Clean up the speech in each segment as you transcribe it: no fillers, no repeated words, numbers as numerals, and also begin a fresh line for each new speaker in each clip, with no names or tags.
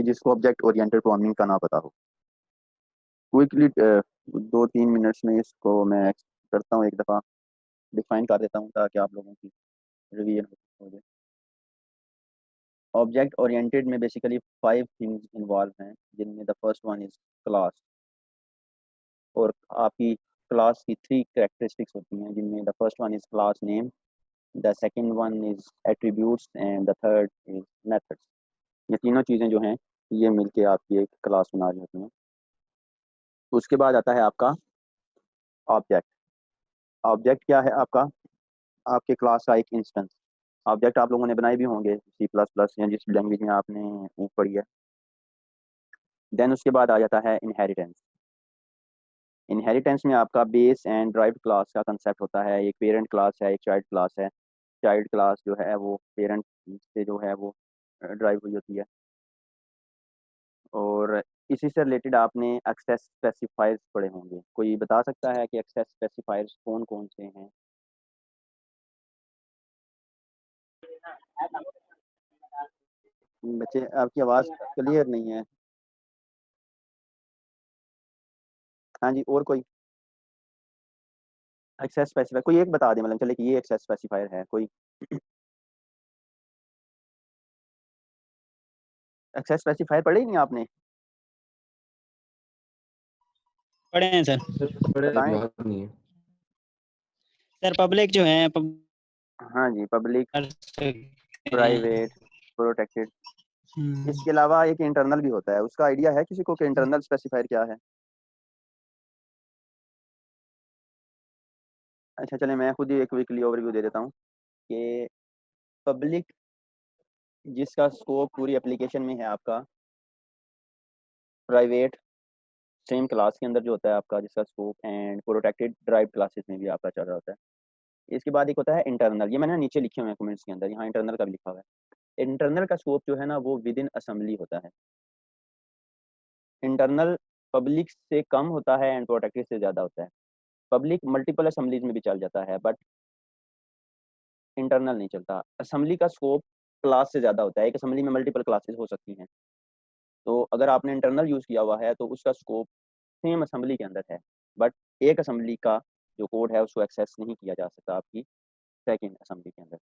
कि जिसको object oriented programming का ना पता हो। क्विकली 2-3 मिनट्स में इसको मैं करता हूँ, एक दफ़ा डिफाइन कर देता हूँ ताकि आप लोगों की रिवीजन हो जाए। ऑब्जेक्ट ओरिएंटेड में बेसिकली 5 थिंग्स इन्वॉल्व हैं, जिनमें the first one is class. और आपकी क्लास की 3 कैरेक्टरिस्टिक्स होती हैं, जिनमें the first one is class name, the second one is attributes and the third is methods. ये तीनों चीज़ें जो हैं ये मिलके आपकी एक क्लास बना रही होती हैं। उसके बाद आता है आपका ऑब्जेक्ट। ऑब्जेक्ट क्या है आपका? आपके क्लास का एक इंस्टेंस। ऑब्जेक्ट आप लोगों ने बनाए भी होंगे C++ या जिस लैंग्वेज में आपने वो पढ़ी है। देन उसके बाद आ जाता है इनहेरिटेंस। इनहेरिटेंस में आपका बेस एंड ड्राइव्ड क्लास का कंसेप्ट होता है। एक पेरेंट क्लास है, एक चाइल्ड क्लास है। चाइल्ड क्लास जो है वो पेरेंट से जो है वो ड्राइव हुई होती है। और इसी से रिलेटेड आपने एक्सेस स्पेसिफायर्स पढ़े होंगे। कोई बता सकता है कि एक्सेस स्पेसिफायर्स कौन कौन से हैं? बच्चे आपकी आवाज़ क्लियर नहीं है। हाँ जी, और कोई एक्सेस स्पेसिफायर कोई एक बता दे, मतलब चले कि ये एक्सेस स्पेसिफायर है कोई। एक्सेस स्पेसिफायर पढ़े ही नहीं आपने?
पढ़े हैं सर।
बड़े
बताएं।
याद नहीं है।
सर पब्लिक जो है
हाँ जी, पब्लिक, प्राइवेट, प्रोटेक्टेड। इसके अलावा एक इंटरनल भी होता है, उसका आइडिया है किसी को कि इंटरनल स्पेसिफायर क्या है? अच्छा चले मैं खुद ही एक वीकली ओवरव्यू दे देता हूँ कि पब्लिक जिसका स्कोप पूरी एप्लीकेशन में है आपका। प्राइवेट सेम क्लास के अंदर जो होता है आपका जिसका scope, and protected drive classes में भी आपका चल रहा होता है। इसके बाद एक होता है इंटरनल। ये मैंने नीचे लिखे हुए हैं कमेंट्स के अंदर, यहाँ इंटरनल का भी लिखा हुआ है। इंटरनल का स्कोप जो है ना वो विद इन असेंबली होता है। इंटरनल पब्लिक से कम होता है एंड प्रोटेक्टेड से ज़्यादा होता है। पब्लिक मल्टीपल असेंबलीज में भी चल जाता है, बट इंटरनल नहीं चलता। असेंबली का स्कोप क्लास से ज़्यादा होता है, एक असेंबली में मल्टीपल क्लासेस हो सकती हैं। तो अगर आपने इंटरनल यूज़ किया हुआ है तो उसका स्कोप सेम असेंबली के अंदर है, बट एक असेंबली का जो कोड है उसको एक्सेस नहीं किया जा सकता आपकी सेकेंड असेंबली के अंदर।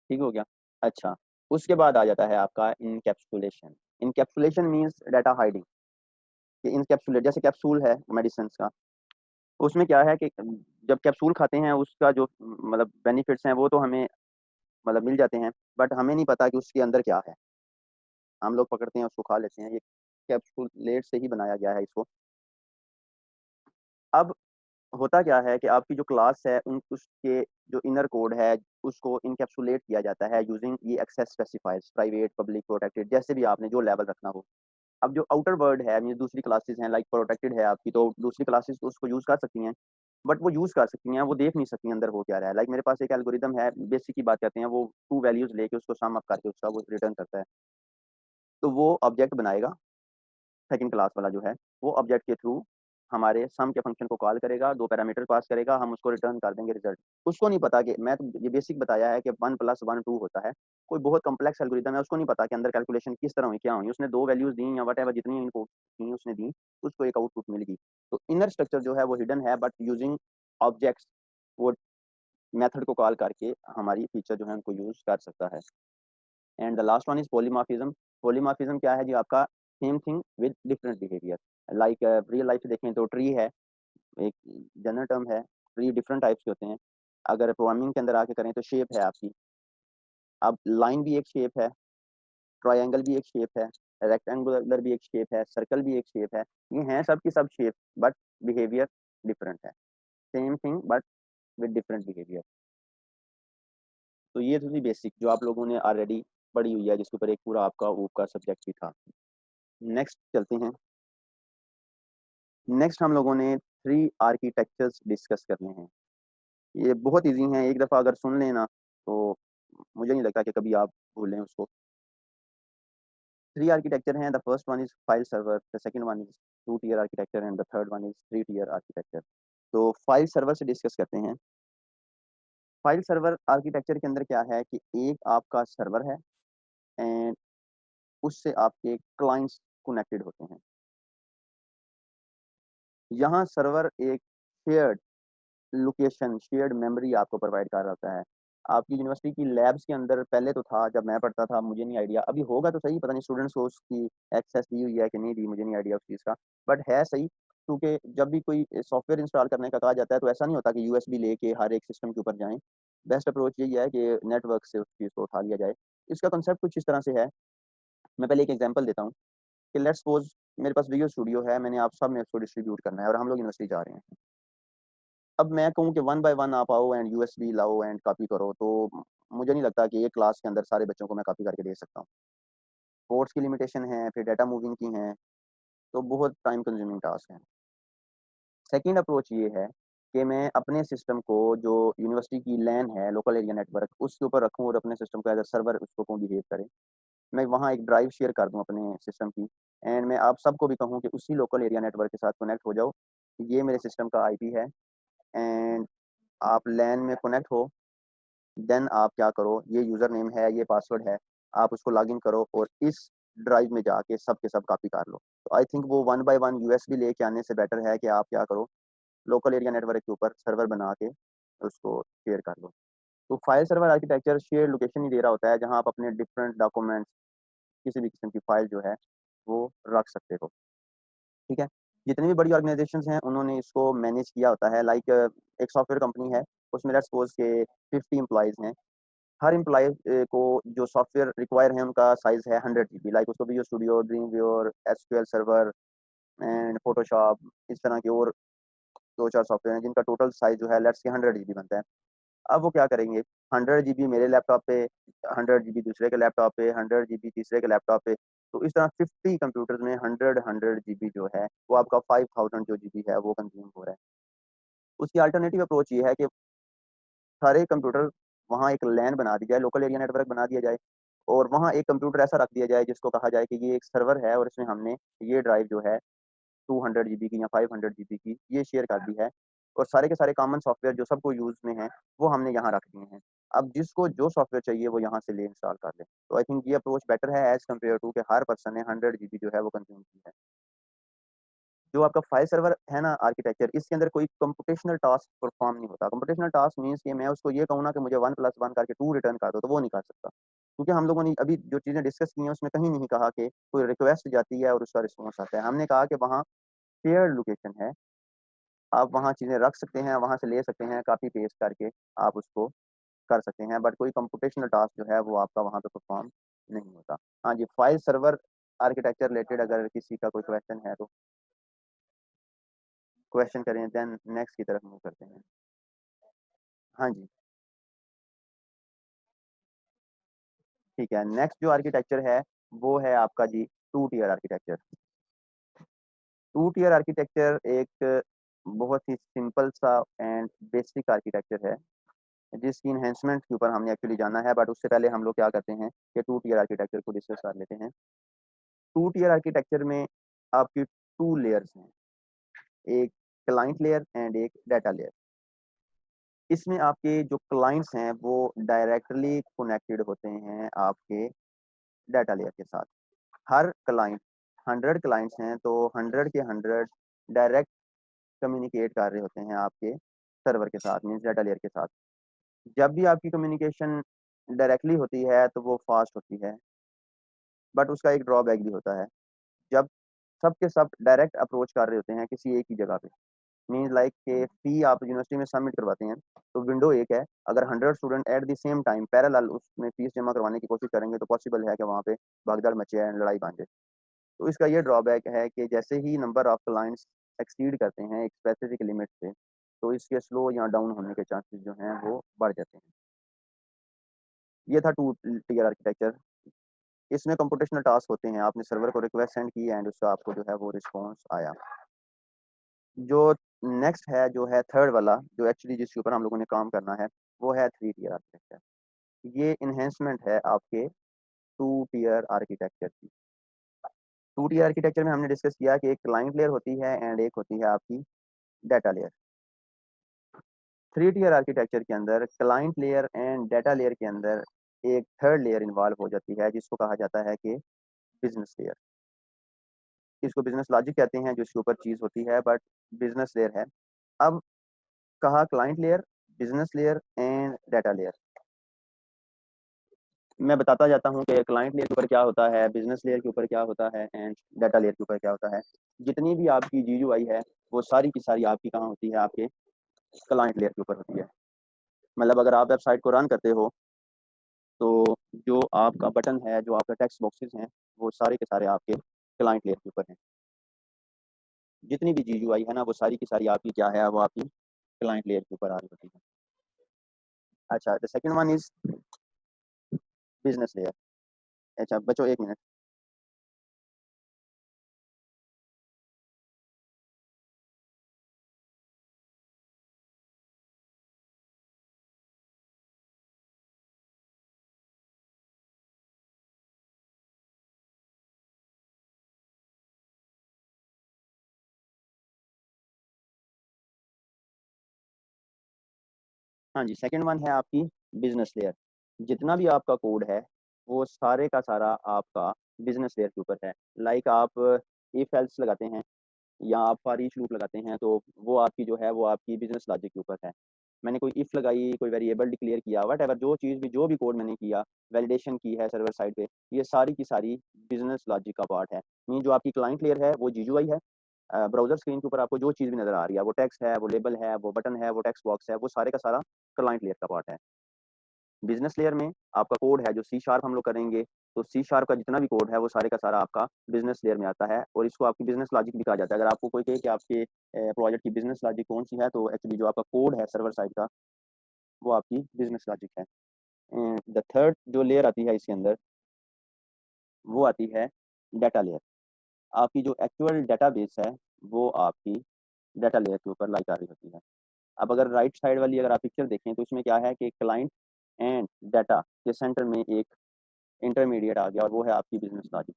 ठीक हो गया? अच्छा, उसके बाद आ जाता है आपका encapsulation. Encapsulation means data hiding. कि इनकैप्सुलेट जैसे कैप्सूल है मेडिसिन का, उसमें क्या है कि जब कैप्सूल खाते हैं उसका जो मतलब बेनिफिट्स हैं वो तो हमें मतलब मिल जाते हैं, बट हमें नहीं पता कि उसके अंदर क्या है। हम लोग पकड़ते हैं उसको खा लेते हैं। ये कैप्सूलेट से ही बनाया गया है इसको। अब होता क्या है कि आपकी जो क्लास है उन उसके जो इनर कोड है उसको इनकैप्सुलेट किया जाता है यूजिंग ये access specifiers, private, public, protected, जैसे भी आपने जो लेवल रखना हो। अब जो आउटर वर्ल्ड है मीन दूसरी क्लासेस हैं, लाइक प्रोटेक्टेड है आपकी, तो दूसरी क्लासेस तो उसको यूज़ कर सकती हैं, बट वो यूज़ कर सकती हैं, वो देख नहीं सकती अंदर हो क्या रहा है। लाइक मेरे पास एक एल्गोरिदम है, बेसिक की बात करते हैं, वो 2 वैल्यूज़ लेके उसको सम अप करके उसका वो रिटर्न करता है। तो वो ऑब्जेक्ट बनाएगा सेकंड क्लास वाला जो है, वो ऑब्जेक्ट के थ्रू हमारे सम के फंक्शन को कॉल करेगा, 2 पैरामीटर पास करेगा, हम उसको रिटर्न कर देंगे रिजल्ट। उसको नहीं पता कि मैं तो ये बेसिक बताया है कि 1 + 1 2 होता है। कोई बहुत कॉम्प्लेक्स एल्गोरिदम है, उसको नहीं पता कि अंदर कैलकुलेशन किस तरह हुई, क्या हुई। उसने 2 वैल्यूज़ दी या व्हाटएवर जितनी इनपुट थी उसने दी, उसको एक आउटपुट मिल गई। तो इनर स्ट्रक्चर जो है वो हिडन है, बट यूजिंग ऑब्जेक्ट्स वो मेथड को कॉल करके हमारी फीचर जो है उनको यूज़ कर सकता है। And the last one is polymorphism. Polymorphism क्या है जी? आपका same thing with different behaviour. Like real life देखें तो ट्री है, एक जनरल टर्म है। ट्री डिफरेंट टाइप्स के होते हैं। अगर प्रोग्रामिंग के अंदर आके करें तो शेप है आपकी। अब लाइन भी एक शेप है, ट्रायंगल भी एक शेप है, रेक्टेंगुलर भी एक शेप है, सर्कल भी एक शेप है। ये हैं सब की सब शेप, बट बिहेवियर डिफरेंट है। Same thing but with different behaviour. तो ये थी बेसिक जो आप लोगों ने ऑलरेडी पढ़ी हुई है, जिसके ऊपर एक पूरा आपका ऊप का सब्जेक्ट भी था। नेक्स्ट चलते हैं। नेक्स्ट हम लोगों ने 3 आर्किटेक्चर्स डिस्कस करने हैं। ये बहुत इजी हैं, एक दफ़ा अगर सुन लेना तो मुझे नहीं लगता कि कभी आप भूलें उसको। 3 आर्किटेक्चर हैं। The first one is file server, the second one is 2 tier architecture and the third one is 3 tier architecture. तो फाइल सर्वर से डिस्कस करते हैं। फाइल सर्वर आर्किटेक्चर के अंदर क्या है कि एक आपका सर्वर है, एंड उससे आपके क्लाइंट्स कनेक्टेड होते हैं। यहाँ सर्वर एक शेयर्ड लोकेशन, शेयर्ड मेमोरी आपको प्रोवाइड कर रहा होता है। आपकी यूनिवर्सिटी की लैब्स के अंदर पहले तो था, जब मैं पढ़ता था, मुझे नहीं आइडिया, अभी होगा तो सही, पता नहीं स्टूडेंट्स को उसकी एक्सेस दी हुई है कि नहीं दी, मुझे नहीं आइडिया उस चीज़ का, बट है सही। क्योंकि जब भी कोई सॉफ्टवेयर इंस्टॉल करने का कहा जाता है तो ऐसा नहीं होता कि यूएसबी लेके हर एक सिस्टम के ऊपर जाएँ। बेस्ट अप्रोच यही है कि नेटवर्क से उस चीज़ को उठा लिया जाए। इसका कांसेप्ट कुछ इस तरह से है, मैं पहले एक एग्जांपल देता हूँ कि लेट्स सपोज़ मेरे पास विजुअल स्टूडियो है, मैंने आप सब में उसको डिस्ट्रीब्यूट करना है और हम लोग यूनिवर्सिटी जा रहे हैं। अब मैं कहूँ कि वन बाय वन आप आओ एंड यूएसबी लाओ एंड कॉपी करो, तो मुझे नहीं लगता कि एक क्लास के अंदर सारे बच्चों को मैं कॉपी करके दे सकता हूँ। पोर्ट्स की लिमिटेशन है, फिर डाटा मूविंग की हैं, तो बहुत टाइम कंज्यूमिंग टास्क है। सेकंड अप्रोच ये है कि मैं अपने सिस्टम को, जो यूनिवर्सिटी की लैन है, लोकल एरिया नेटवर्क, उसके ऊपर रखूँ और अपने सिस्टम को एज़ अ सर्वर उसको कहूँ बिहेव करे। मैं वहाँ एक ड्राइव शेयर कर दूँ अपने सिस्टम की, एंड मैं आप सबको भी कहूँ कि उसी लोकल एरिया नेटवर्क के साथ कनेक्ट हो जाओ। ये मेरे सिस्टम का आईपी है एंड आप लैन में कनेक्ट हो, देन आप क्या करो, ये यूज़र नेम है, ये पासवर्ड है, आप उसको लॉगिन करो और इस ड्राइव में जाके सब के सब कॉपी कर लो। तो आई थिंक वो वन बाय वन यूएसबी लेके आने से बेटर है कि आप क्या करो, लोकल एरिया नेटवर्क के ऊपर सर्वर बना के उसको शेयर कर लो। तो file server architecture share location ही दे रहा होता है, जहाँ आप अपने डिफरेंट डॉक्यूमेंट्स, किसी भी किस्म की फाइल जो है वो रख सकते हो। ठीक है? जितनी भी बड़ी ऑर्गेनाइजेशंस हैं उन्होंने इसको मैनेज किया होता है, लाइक एक सॉफ्टवेयर कंपनी है, उसमें लेट्स सपोज़ के 50 एम्प्लॉइज़ हैं। हर एम्प्लॉय को जो सॉफ्टवेयर रिक्वायर है उनका साइज़ है 100 जीबी, लाइक उसको visual studio, dream weaver, SQL server and Photoshop, इस तरह के और 2-4 सॉफ्टवेयर हैं जिनका टोटल साइज़ जो है लेट्स से 100 जीबी बनता है। अब वो क्या करेंगे, 100 जीबी मेरे लैपटॉप पे, 100 जीबी दूसरे के लैपटॉप पे, 100 जीबी तीसरे के लैपटॉप पे, तो इस तरह 50 कंप्यूटर्स में 100 जीबी जो है वो आपका 5000 जो जीबी है वो कंज्यूम हो रहा है। उसकी अल्टरनेटिव अप्रोच ये है कि सारे कंप्यूटर वहाँ एक लैन बना दी जाए, लोकल एरिया नेटवर्क बना दिया जाए और वहाँ एक कंप्यूटर ऐसा रख दिया जाए जिसको कहा जाए कि ये एक सर्वर है और इसमें हमने ये ड्राइव जो है 200 जीबी की या 500 जीबी की ये शेयर कर दी है और सारे के सारे कॉमन सॉफ्टवेयर जो सबको यूज़ में हैं, वो हमने यहाँ रख दिए हैं। अब जिसको जो सॉफ्टवेयर चाहिए वो यहाँ से ले इंस्टॉल कर ले। तो आई थिंक ये अप्रोच बेटर है एज़ कम्पेयर टू कि हर पर्सन ने 100 जीबी जो है वो कंज़्यूम की है। जो आपका फाइल सर्वर है ना आर्किटेक्चर, इसके अंदर कोई कंप्यूटेशनल टास्क परफॉर्म नहीं होता। कंप्यूटेशनल टास्क मीन्स कि मैं उसको ये कहूँ ना कि मुझे 1 + 1 करके 2 रिटर्न कर दो, तो वो नहीं कर सकता। क्योंकि हम लोगों ने अभी जो चीज़ें डिस्कस की हैं उसमें कहीं नहीं कहा कि कोई रिक्वेस्ट जाती है और उसका रिस्पॉन्स आता है। हमने कहा कि वहाँ शेयर्ड लोकेशन है, आप वहाँ चीज़ें रख सकते हैं, वहाँ से ले सकते हैं, कॉपी पेस्ट करके आप उसको कर सकते हैं, बट कोई कंप्यूटेशनल टास्क जो है वो आपका वहाँ पे परफॉर्म नहीं होता। हाँ जी, फाइल सर्वर आर्किटेक्चर रिलेटेड अगर किसी का कोई क्वेश्चन है तो क्वेश्चन करें, देन नेक्स्ट की तरफ मूव करते हैं। हाँ जी, ठीक है। नेक्स्ट जो आर्किटेक्चर है वो है आपका जी 2 टियर आर्किटेक्चर। 2 टियर आर्किटेक्चर एक बहुत ही सिंपल सा एंड बेसिक आर्किटेक्चर है, जिसकी एनहांसमेंट के ऊपर हमने एक्चुअली जाना है, बट उससे पहले हम लोग क्या करते हैं कि 2 टियर आर्किटेक्चर को डिस्कस कर लेते हैं। 2 टियर आर्किटेक्चर में आपकी 2 लेयर्स हैं, एक क्लाइंट लेयर एंड एक डाटा लेयर। इसमें आपके जो क्लाइंट्स हैं वो डायरेक्टली कनेक्टेड होते हैं आपके डाटा लेयर के साथ। हर क्लाइंट, 100 क्लाइंट्स हैं तो 100 के 100 डायरेक्ट कम्युनिकेट कर रहे होते हैं आपके सर्वर के साथ, मीन्स डाटा लेयर के साथ। जब भी आपकी कम्युनिकेशन डायरेक्टली होती है तो वो फास्ट होती है, बट उसका एक ड्रॉबैक भी होता है। जब सब के सब डायरेक्ट अप्रोच कर रहे होते हैं किसी एक ही जगह पे, मीन्स लाइक के फी आप यूनिवर्सिटी में सबमिट करवाते हैं, तो विंडो एक है, अगर 100 student at the same time parallel उसमें फीस जमा करवाने की कोशिश करेंगे तो पॉसिबल है कि वहाँ पे भगदड़ मचे एंड लड़ाई बन जाए। तो इसका ये ड्रॉबैक है कि जैसे ही नंबर ऑफ क्लाइंट्स एक्सीड करते हैं एक स्पेसिफिक लिमिट से, तो इसके स्लो या डाउन होने के चांसेस जो हैं वो बढ़ जाते हैं। ये था 2 टियर आर्किटेक्चर। इसमें कंप्यूटेशनल टास्क होते हैं, आपने सर्वर को रिक्वेस्ट सेंड की एंड उसका आपको जो है वो रिस्पॉन्स आया। जो नेक्स्ट है, जो है थर्ड वाला, जो एक्चुअली जिसके ऊपर हम लोगों ने काम करना है, वो है 3 टियर आर्किटेक्चर। ये एनहांसमेंट है आपके 2 टियर आर्किटेक्चर की। 2 टियर आर्किटेक्चर में हमने डिस्कस किया कि एक क्लाइंट लेयर होती है एंड एक होती है आपकी डाटा लेयर। 3 टियर आर्किटेक्चर के अंदर client layer and data layer के अंदर एक थर्ड लेयर इन्वॉल्व हो जाती है जिसको कहा जाता है कि बिजनेस लेयर। इसको बिजनेस लॉजिक कहते हैं जो इसके ऊपर चीज़ होती है, बट बिजनेस लेयर है। अब कहा client layer, business layer and data layer. मैं बताता जाता हूँ कि क्लाइंट लेयर के ऊपर क्या होता है, बिजनेस लेयर के ऊपर क्या होता है एंड डाटा लेयर के ऊपर क्या होता है। जितनी भी आपकी GUI है वो सारी की सारी आपकी कहाँ होती है, आपके क्लाइंट लेयर के ऊपर होती है। मतलब अगर आप वेबसाइट को रन करते हो तो जो आपका बटन है, जो आपका टेक्स्ट बॉक्सेस हैं, वो सारे के सारे आपके क्लाइंट लेयर के ऊपर हैं। जितनी भी GUI है ना वो सारी की सारी आपकी क्या है, वो आपकी क्लाइंट लेयर के ऊपर आ रही होती है। अच्छा, the second one is business layer. अच्छा बच्चों एक मिनट। हाँ जी, सेकंड वन है आपकी बिजनेस लेयर। जितना भी आपका कोड है वो सारे का सारा आपका बिजनेस लेयर के ऊपर है। लाइक आप इफ एल्स लगाते हैं या आप फॉर ईच लूप लगाते हैं तो वो आपकी जो है वो आपकी बिजनेस लॉजिक के ऊपर है। मैंने कोई इफ लगाई, कोई वेरिएबल डिक्लेयर किया, वट एवर जो भी कोड मैंने किया, वैलिडेशन की है सर्वर साइड पे, ये सारी की सारी बिजनेस लॉजिक का पार्ट है। मीन जो आपकी क्लाइंट लेयर है वो GUI है। ब्राउजर स्क्रीन के ऊपर आपको जो चीज़ भी नजर आ रही है, वो टेक्स्ट है, वो लेबल है, वो बटन है, वो टेक्स्ट बॉक्स है, वो सारे का सारा क्लाइंट लेयर का पार्ट है। बिजनेस लेयर में आपका कोड है जो C# हम लोग करेंगे, तो C# का जितना भी कोड है वो सारे का सारा आपका बिजनेस लेयर में आता है और इसको आपकी बिजनेस लॉजिक भी कहा जाता है। अगर आपको कोई कहे कि आपके प्रोजेक्ट की बिजनेस लॉजिक कौन सी है, तो एक्चुअली जो आपका कोड है सर्वर साइड का वो आपकी बिजनेस लॉजिक है। द थर्ड जो लेयर आती है इसके अंदर वो आती है डाटा लेयर। आपकी जो एक्चुअल डाटाबेस है वो आपकी डाटा लेयर के ऊपर लाई आ रही होती है। अब अगर राइट साइड वाली अगर आप पिक्चर देखें तो इसमें क्या है कि क्लाइंट एंड डाटा के सेंटर में एक इंटरमीडिएट आ गया और वो है आपकी बिजनेस लॉजिक।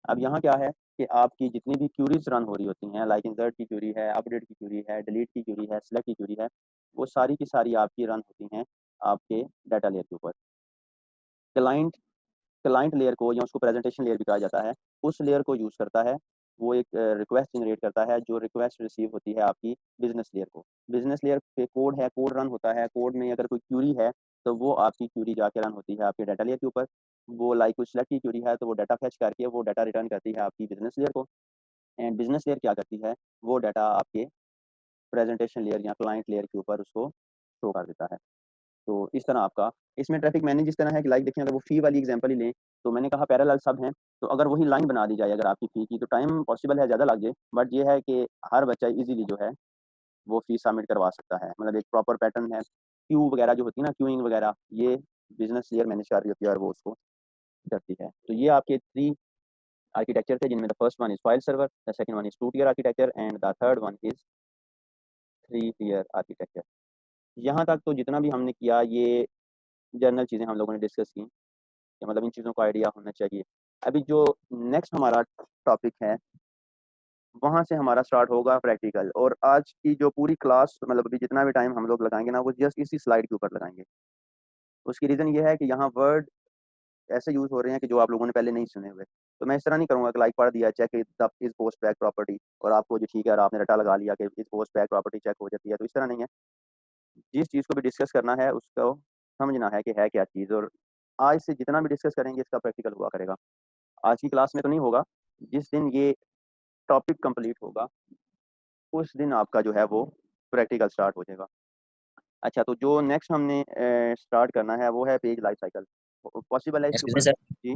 अब यहाँ क्या है कि आपकी जितनी भी क्यूरीज रन हो रही होती हैं, लाइक इंसर्ट की क्यूरी है, अपडेट की क्यूरी है, डिलीट की क्यूरी है, सेलेक्ट की क्यूरी है, वो सारी की सारी आपकी रन होती हैं आपके डाटा लेयर के ऊपर। क्लाइंट क्लाइंट लेयर को या उसको प्रेजेंटेशन लेयर भी कहा जाता है, उस लेयर को यूज़ करता है। वो एक रिक्वेस्ट जनरेट करता है, जो रिक्वेस्ट रिसीव होती है आपकी बिजनेस लेयर को। बिजनेस लेयर पे कोड है, कोड रन होता है, कोड में अगर कोई क्यूरी है तो वो आपकी क्यूरी जाके रन होती है आपके डाटा लेयर के ऊपर। वो लाइक कुछ सेलेक्ट की क्यूरी है तो वो डाटा फेच करके वो डाटा रिटर्न करती है आपकी बिजनेस लेयर को। एंड बिजनेस लेयर क्या करती है, वो डाटा आपके प्रेजेंटेशन लेयर या क्लाइंट लेयर के ऊपर उसको शो कर देता है। तो इस तरह आपका इसमें ट्रैफिक मैनेज इस तरह है कि लाइक देखें, अगर वो फी वाली एग्जांपल ही लें तो मैंने कहा पैरेलल सब हैं, तो अगर वही लाइन बना दी जाए अगर आपकी फी की, तो टाइम पॉसिबल है ज़्यादा लग जाए, बट ये है कि हर बच्चा इजीली जो है वो फी सबमिट करवा सकता है। मतलब एक प्रॉपर पैटर्न है, क्यू वगैरह जो होती है ना, क्यूइंग वगैरह, ये बिजनेस लेयर मैनेज कर रही होती है और वो उसको करती है। तो ये आपके 3 आर्किटेक्चर थे जिनमें the first one is file server, the second one is 2 tier architecture and the third one is 3 tier architecture. यहाँ तक तो जितना भी हमने किया ये जनरल चीज़ें हम लोगों ने डिस्कस की, कि मतलब इन चीज़ों का आइडिया होना चाहिए। अभी जो नेक्स्ट हमारा टॉपिक है वहाँ से हमारा स्टार्ट होगा प्रैक्टिकल, और आज की जो पूरी क्लास मतलब अभी जितना भी टाइम हम लोग लगाएंगे ना वो जस्ट इसी स्लाइड के ऊपर लगाएंगे। उसकी रीज़न ये है कि यहाँ वर्ड ऐसे यूज़ हो रहे हैं कि जो आप लोगों ने पहले नहीं सुने हुए। तो मैं इस तरह नहीं करूँगा कि लाइक पढ़ दिया check is post back property और आपको जो ठीक है और आपने रटा लगा लिया कि is post back property check हो जाती है, तो इस तरह नहीं है। जिस चीज़ को भी डिस्कस करना है उसको समझना है कि है क्या चीज़, और आज से जितना भी डिस्कस करेंगे इसका प्रैक्टिकल हुआ करेगा। आज की क्लास में तो नहीं होगा, जिस दिन ये टॉपिक कंप्लीट होगा उस दिन आपका जो है वो प्रैक्टिकल स्टार्ट हो जाएगा। अच्छा, तो जो नेक्स्ट हमने स्टार्ट करना है वो है पेज लाइफ साइकिल। पॉसिबल है इसके
एक्सक्यूज मी
ऊपर?
सर।
जी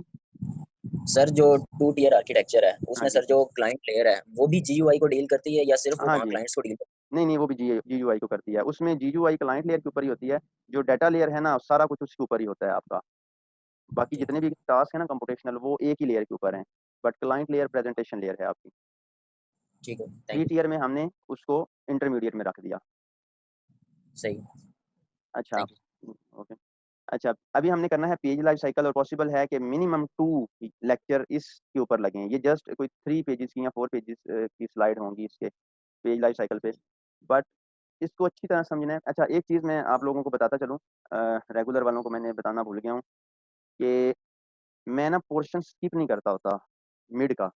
सर जो 2 टियर आर्किटेक्चर है
हाँ
उसमें
जी
सर जो क्लाइंट लेयर है वो भी GUI को डील करती है या सिर्फ वो
हाँ
वहाँ
जी,
क्लाइंट्स को डील करती
नहीं नहीं वो भी GUI को करती है। उसमें GUI क्लाइंट लेयर के ऊपर ही होती है। जो डाटा लेयर है ना सारा कुछ उसके ऊपर ही होता है आपका। बाकी
है?
जितने भी टास्क है ना कंप्यूटेशनल वो एक ही लेयर के ऊपर हैं, but client layer presentation layer है आपकी।
ठीक है,
थ्री
थैंक यू।
टियर में हमने उसको इंटरमीडिएट में रख दिया।
सही,
अच्छा,
थैंक यू।
ओके। अच्छा, अभी हमने करना है पेज लाइफ साइकिल, और पॉसिबल है कि मिनिमम 2 लेक्चर इसके ऊपर लगें। ये जस्ट कोई 3 पेजेस की या 4 पेजेस की स्लाइड होंगी इसके पेज लाइफ साइकिल पे, बट इसको अच्छी तरह समझना है। अच्छा, एक चीज़ मैं आप लोगों को बताता चलूँ, रेगुलर वालों को मैंने बताना भूल गया हूँ कि मैं ना पोर्शन स्किप नहीं करता होता। मिड का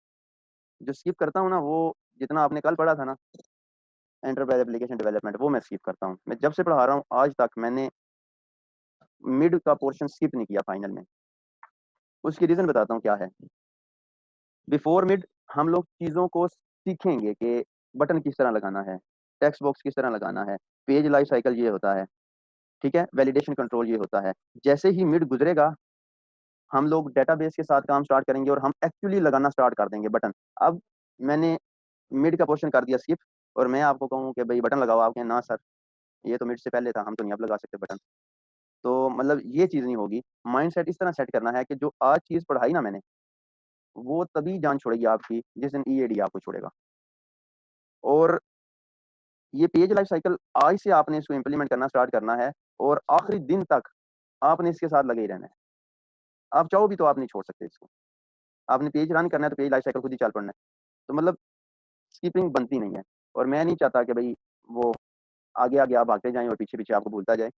जो स्किप करता हूँ ना, वो जितना आपने कल पढ़ा था ना एंटरप्राइज एप्लीकेशन डेवलपमेंट, वो मैं स्किप करता हूँ। मैं जब से पढ़ा रहा हूँ आज तक मैंने मिड का पोर्शन स्किप नहीं किया फाइनल में। उसकी रीज़न बताता हूँ क्या है। बिफोर मिड हम लोग चीज़ों को सीखेंगे कि बटन किस तरह लगाना है, टेक्स्ट बॉक्स किस तरह लगाना है, पेज लाइफ साइकिल ये होता है, ठीक है, वैलिडेशन कंट्रोल ये होता है। जैसे ही मिड गुजरेगा हम लोग डेटाबेस के साथ काम स्टार्ट करेंगे और हम एक्चुअली लगाना स्टार्ट कर देंगे बटन। अब मैंने मिड का पोर्शन कर दिया स्किप और मैं आपको कहूँ कि भाई बटन लगाओ, आप कहें ना सर ये तो मिड से पहले था, हम तो नहीं अब लगा सकते बटन। तो मतलब ये चीज़ नहीं होगी। माइंडसेट इस तरह सेट करना है कि जो आज चीज़ पढ़ाई ना मैंने, वो तभी जान छोड़ेगी आपकी जिस दिन ईएडी आपको छोड़ेगा। और ये पेज लाइफ साइकिल आज से आपने इसको इम्प्लीमेंट करना स्टार्ट करना है और आखिरी दिन तक आपने इसके साथ लगे ही रहना है। आप चाहो भी तो आप नहीं छोड़ सकते इसको। आपने पेज रन करना है तो पेज लाइफ साइकिल खुद ही चल पड़ना है। तो मतलब स्किपिंग बनती नहीं है और मैं नहीं चाहता कि भई वो आगे-आगे आप भागते जाएँ और पीछे-पीछे आपको भूलता जाए।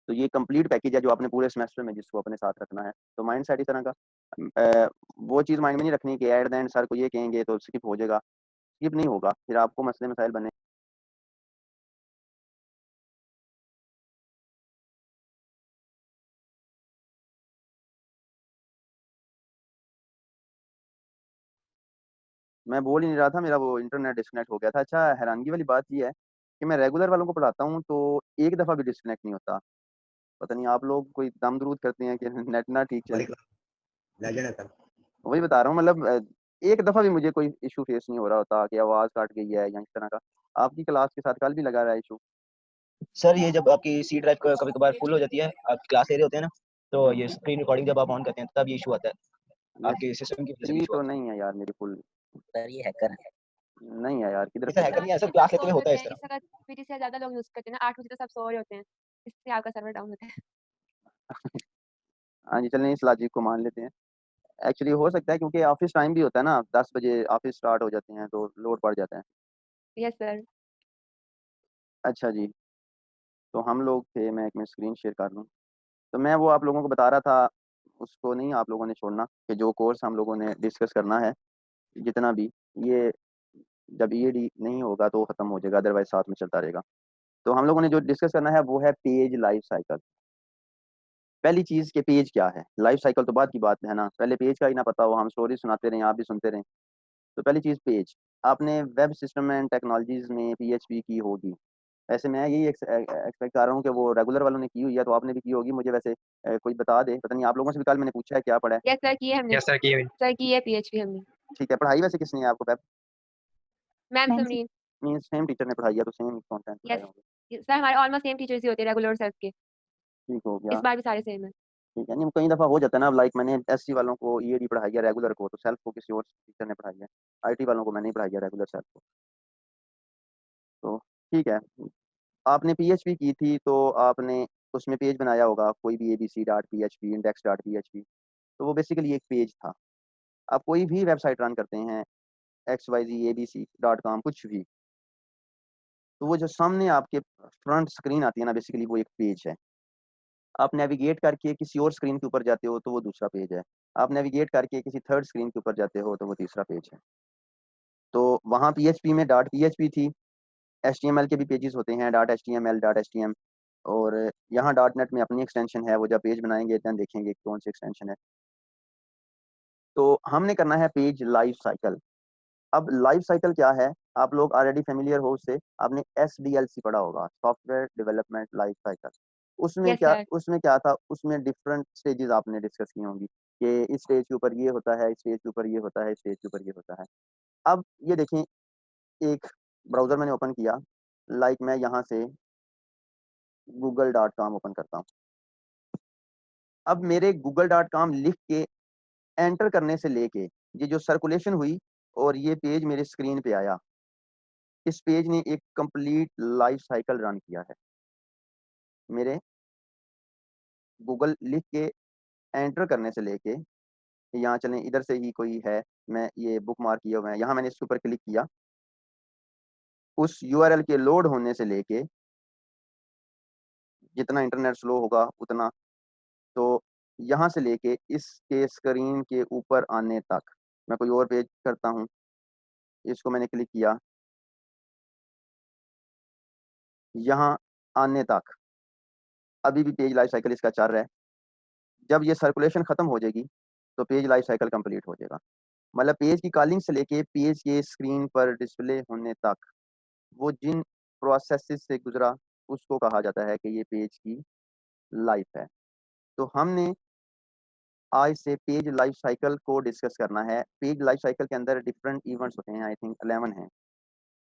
तो ये कंप्लीट पैकेज है जो आपने पूरे सेमेस्टर में जिसको अपने साथ रखना है। तो माइंडसेट इस तरह का वो चीज़ माइंड में नहीं रखनी कि एट द एंड सर को ये कहेंगे तो स्किप हो जाएगा। स्किप नहीं होगा, फिर आपको मसले-मसाइल बने। मैं बोल ही नहीं रहा था, मेरा वो इंटरनेट डिस्कनेक्ट हो गया था। अच्छा, हैरानगी वाली बात ये है कि मैं रेगुलर वालों को पढ़ाता हूँ तो एक दफ़ा भी डिस्कनेक्ट नहीं होता। पता नहीं आप लोग कोई दम दरूद करते हैं कि नेट ना ठीक चले।
लेजेंड है सर।
वही बता रहा हूँ मतलब एक दफ़ा भी मुझे कोई इश्यू फेस नहीं हो रहा होता कि आवाज़ कट गई है या इस तरह का। आपकी क्लास के साथ कल भी लगा रहा है इश्यू।
सर ये जब आपकी सी ड्राइव कभी कभार फुल हो जाती है, आपकी क्लास ले रहे होते हैं ना, तो ये स्क्रीन रिकॉर्डिंग जब आप ऑन करते हैं तब ये इशू आता है, आपके सिस्टम की वजह से भी
मेरी
इशू
तो
आता है।
नहीं है यार, मेरी फुल
सर ये हैकर है।
नहीं है यार, किधर
ऐसा
से
हैकर नहीं है सर, क्लास लेते हुए होता है इस तरह।
इस वक्त पीटी से ज़्यादा लोग यूज़ करते हैं ना, 8 बजे तो सब सो रहे होते हैं, इसलिए आपका सर्वर डाउन होता है।
हाँ जी, चलें इस लॉजिक को मान लेते हैं। एक्चुअली हो सकता है क्योंकि ऑफ़िस टाइम भी होता है ना, 10 बजे ऑफ़िस स्टार्ट हो जाते हैं तो लोड पड़ जाता है।
Yes sir.
अच्छा जी, तो हम लोग थे, मैं एक मिनट स्क्रीन शेयर कर लूँ। तो मैं वो आप लोगों को बता रहा था, उसको नहीं आप लोगों ने छोड़ना कि जो कोर्स हम लोगों ने डिस्कस करना है, जितना भी, ये जब ईएडी नहीं होगा तो ख़त्म हो जाएगा, अदरवाइज़ साथ में चलता रहेगा। तो हम लोगों ने जो डिस्कस करना है वो है पेज लाइफ़ साइकिल। पहली चीज़ कि पेज क्या है? लाइफ़ साइकिल तो बाद की बात है ना, पहले पेज का ही ना पता हो, हम स्टोरी सुनाते रहें, आप भी सुनते रहें। तो पहली चीज़ पेज, आपने वेब सिस्टम एंड टेक्नोलॉजीज़ में पीएचपी की होगी। ऐसे मैं यही एक्सपेक्ट कर रहा हूँ कि वो रेगुलर वालों ने की हुई है, तो आपने भी की होगी। मुझे वैसे कोई बता दे, पता नहीं आप लोगों से भी कल मैंने पूछा है क्या पढ़ा है?
यस सर, की है हमने।
यस सर की हुई।
सर की है पीएचपी हमने।
ठीक है, पढ़ाई वैसे किसने है आपको web?
Ma'am Samreen.
Means same teacher ने पढ़ाई है, तो सेम कंटेंट
यस।
पढ़ाए होंगे।
सर हमारे ऑलमोस्ट सेम टीचर्स ही होते हैं रेगुलर सर के।
ठीक हो
इस
गया,
बार भी सारे सेम है।
ठीक है। नहीं, कई दफ़ा हो जाता है ना, अब लाइक मैंने एससी वालों को ईएडी पढ़ाई है रेगुलर को, तो सेल्फ को किसी और टीचर ने पढ़ाई है। आईटी वालों को मैंने ही पढ़ाई है रेगुलर सेल्फ को। तो ठीक है, आपने पीएचपी की थी तो आपने उसमें पेज बनाया होगा, कोई भी ABC dot PHP, index dot PHP, तो वो बेसिकली एक पेज था। आप कोई भी वेबसाइट रन करते हैं, XYZ ABC डॉट कॉम कुछ भी, तो वो जो सामने आपके फ्रंट स्क्रीन आती है ना, बेसिकली वो एक पेज है। आप नेविगेट करके किसी और स्क्रीन के ऊपर जाते हो तो वो दूसरा पेज है। आप नेविगेट करके किसी थर्ड स्क्रीन के ऊपर जाते हो तो वो तीसरा पेज है। तो वहाँ पीएचपी में डॉट पीएचपी थी, एचटीएमएल के भी पेजेस होते हैं, डॉट एचटीएमएल, डॉट एचटीएम, और यहाँ डॉट नेट में अपनी एक्सटेंशन है, वो जब पेज बनाएंगे then देखेंगे कौन सी एक्सटेंशन है। तो हमने करना है पेज लाइफ साइकिल। अब लाइफ साइकिल क्या है? आप लोग ऑलरेडी फ़ैमिलियर हो उससे, आपने एसडीएलसी पढ़ा होगा, software development life cycle.
Yes sir.
उसमें क्या था? उसमें डिफरेंट स्टेजेस आपने डिस्कस की होंगी कि इस स्टेज के ऊपर ये होता है, इस स्टेज के ऊपर ये होता है, इस स्टेज के ऊपर ये होता है। अब ये देखें, एक ब्राउज़र मैंने ओपन किया, लाइक मैं यहाँ से google.com ओपन करता हूँ। अब मेरे google.com लिख के एंटर करने से लेके ये जो सर्कुलेशन हुई और ये पेज मेरे स्क्रीन पे आया, इस पेज ने एक कंप्लीट लाइफ साइकिल रन किया है। मेरे गूगल लिख के एंटर करने से लेके, यहाँ चलें इधर से ही कोई है, मैं ये बुकमार्क किए हुए हैं, यहाँ मैंने इसके ऊपर क्लिक किया, उस यूआरएल के लोड होने से लेके जितना इंटरनेट स्लो होगा उतना, तो यहाँ से लेके इसके स्क्रीन के ऊपर आने तक मैं कोई और पेज करता हूँ, इसको मैंने क्लिक किया, यहाँ आने तक अभी भी पेज लाइफ साइकिल इसका चल रहा है। जब ये सर्कुलेशन ख़त्म हो जाएगी तो पेज लाइफ साइकिल कंप्लीट हो जाएगा। मतलब पेज की कॉलिंग से लेके पेज के स्क्रीन पर डिस्प्ले होने तक वो जिन प्रोसेसेस से गुजरा उसको कहा जाता है कि ये पेज की लाइफ है। तो हमने आज से पेज लाइफ साइकिल को डिस्कस करना है। पेज लाइफ साइकिल के अंदर डिफरेंट इवेंट्स होते हैं, आई थिंक 11 हैं।